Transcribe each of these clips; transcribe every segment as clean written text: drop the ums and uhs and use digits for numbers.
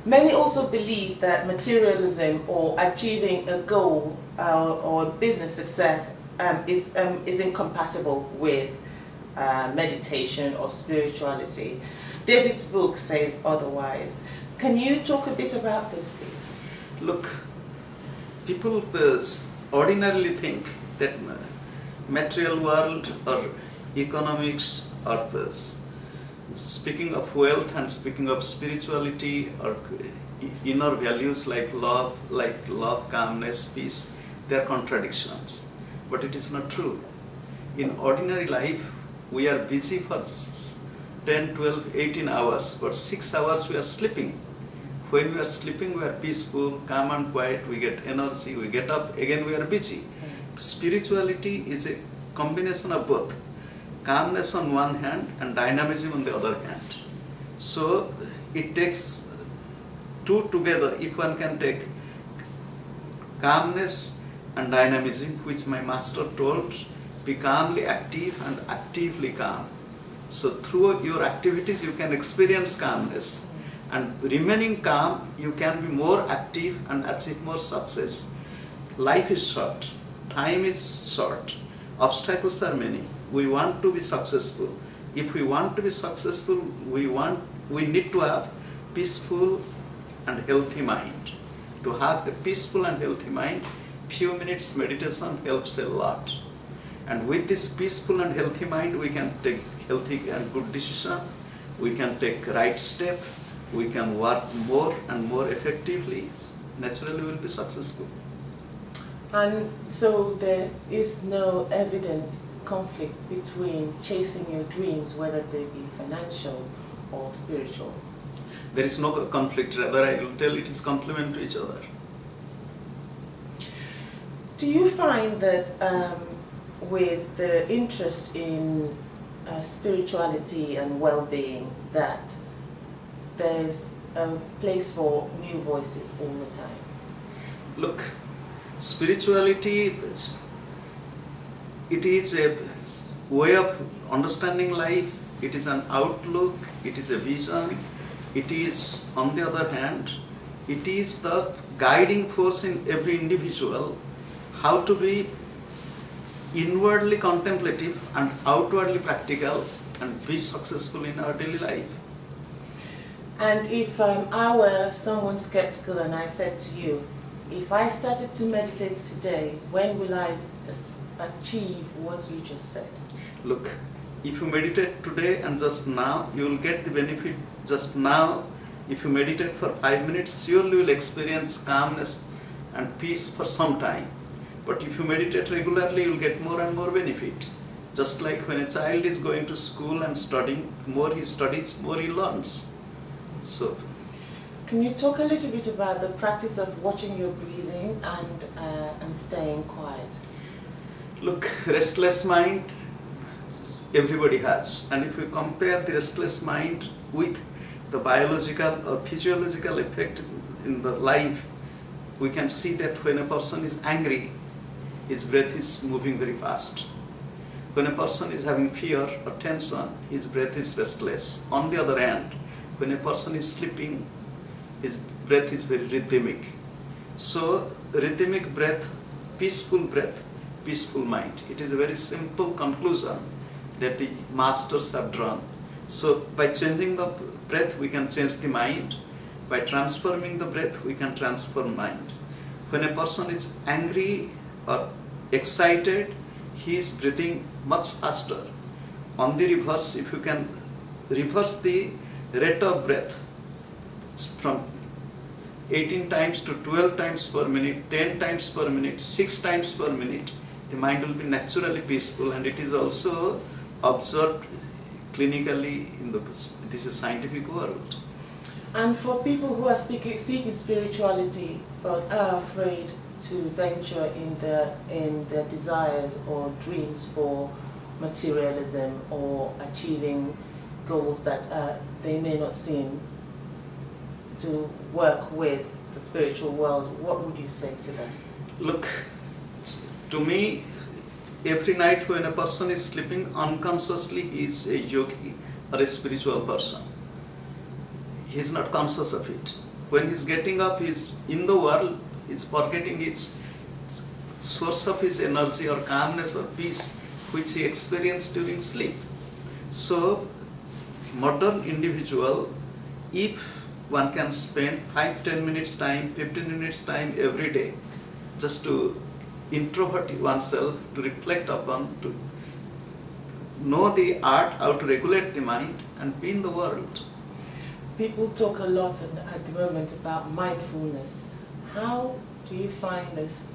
Many also believe that materialism or achieving a goal or business success is incompatible with meditation or spirituality. David's book says otherwise. Can you talk a bit about this, please? Look, people ordinarily think that material world or economics or speaking of wealth and speaking of spirituality or inner values like love, calmness, peace, they are contradictions. But it is not true. In ordinary life, we are busy for 10, 12, 18 hours, but 6 hours we are sleeping. When we are sleeping, we are peaceful, calm and quiet, we get energy, we get up, again we are busy. Spirituality is a combination of both. Calmness on one hand and dynamism on the other hand. So it takes two together. If one can take calmness and dynamism, which my master told, be calmly active and actively calm. So through your activities you can experience calmness, and remaining calm you can be more active and achieve more success. Life is short, time is short, obstacles are many. We want to be successful. If we want to be successful, we need to have peaceful and healthy mind. To have a peaceful and healthy mind, few minutes meditation helps a lot. And with this peaceful and healthy mind, we can take healthy and good decision, we can take right step, we can work more and more effectively, naturally we will be successful. And so there is no evident conflict between chasing your dreams, whether they be financial or spiritual? There is no conflict, rather I will tell it is complement to each other. Do you find that with the interest in spirituality and well-being that there's a place for new voices all the time? Look, spirituality, it is a way of understanding life, it is an outlook, it is a vision, it is, on the other hand, it is the guiding force in every individual, how to be inwardly contemplative and outwardly practical and be successful in our daily life. And if I were someone skeptical and I said to you, if I started to meditate today, when will I achieve what you just said? Look, if you meditate today and just now, you will get the benefit just now. If you meditate for 5 minutes, surely you will experience calmness and peace for some time. But if you meditate regularly, you will get more and more benefit. Just like when a child is going to school and studying, more he studies, more he learns. So, can you talk a little bit about the practice of watching your breathing and staying quiet? Look, restless mind, everybody has. And if we compare the restless mind with the biological or physiological effect in the life, we can see that when a person is angry, his breath is moving very fast. When a person is having fear or tension, his breath is restless. On the other hand, when a person is sleeping, his breath is very rhythmic. So, rhythmic breath, peaceful mind. It is a very simple conclusion that the masters have drawn. So, by changing the breath, we can change the mind. By transforming the breath, we can transform mind. When a person is angry or excited, he is breathing much faster. On the reverse, if you can reverse the rate of breath from 18 times to 12 times per minute, 10 times per minute, 6 times per minute, the mind will be naturally peaceful, and it is also observed clinically in this is scientific world. And for people who are seeking spirituality but are afraid to venture in their desires or dreams for materialism or achieving goals that they may not seem to work with the spiritual world, what would you say to them? Look, to me, every night when a person is sleeping, unconsciously he is a yogi or a spiritual person. He is not conscious of it. when he's getting up, he's in the world, he's forgetting its source of his energy or calmness or peace which he experienced during sleep. So modern individual, if one can spend 5-10 minutes time, 15 minutes time every day just to introvert oneself, to reflect upon, to know the art how to regulate the mind and be in the world. People talk a lot at the moment about mindfulness. How do you find this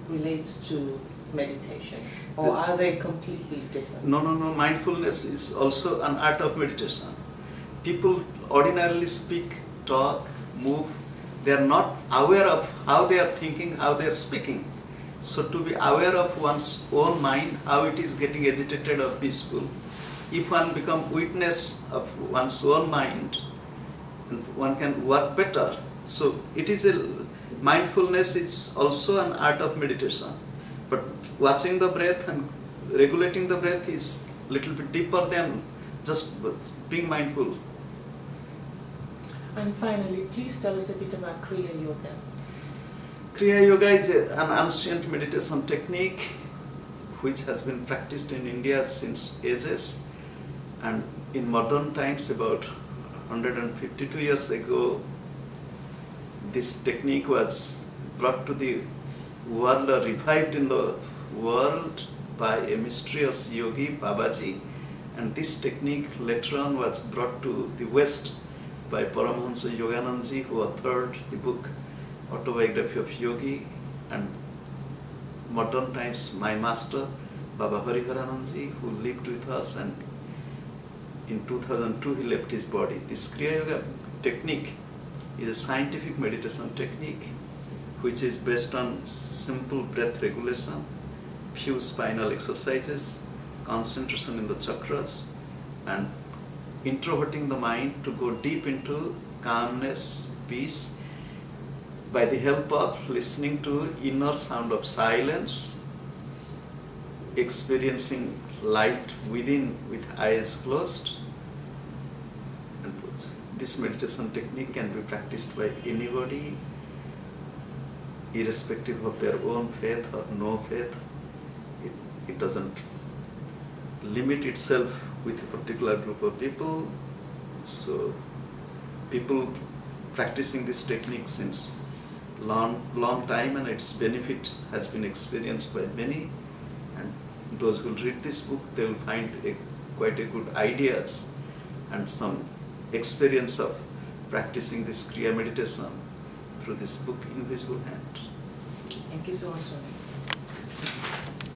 relates to meditation? Or are they completely different? No. Mindfulness is also an art of meditation. People ordinarily speak, talk, move. They are not aware of how they are thinking, how they are speaking. So to be aware of one's own mind, how it is getting agitated or peaceful. If one become witness of one's own mind, one can work better. So it is mindfulness is also an art of meditation. But watching the breath and regulating the breath is a little bit deeper than just being mindful. And finally, please tell us a bit about Kriya Yoga. Kriya Yoga is an ancient meditation technique which has been practiced in India since ages, and in modern times, about 152 years ago, this technique was brought to the world or revived in the world by a mysterious yogi, Babaji, and this technique later on was brought to the West by Paramahamsa Yoganananda, who authored the book Autobiography of Yogi, and modern times my master Baba Hariharanandaji, who lived with us, and in 2002 he left his body. This Kriya Yoga technique is a scientific meditation technique which is based on simple breath regulation, few spinal exercises, concentration in the chakras, and introverting the mind to go deep into calmness, peace, by the help of listening to inner sound of silence, experiencing light within with eyes closed. And this meditation technique can be practiced by anybody, irrespective of their own faith or no faith. It doesn't limit itself with a particular group of people. So people practicing this technique since long time, and its benefit has been experienced by many, and those who read this book, they will find quite a good ideas and some experience of practicing this Kriya meditation through this book, Invisible Hand. Thank you so much, Swami.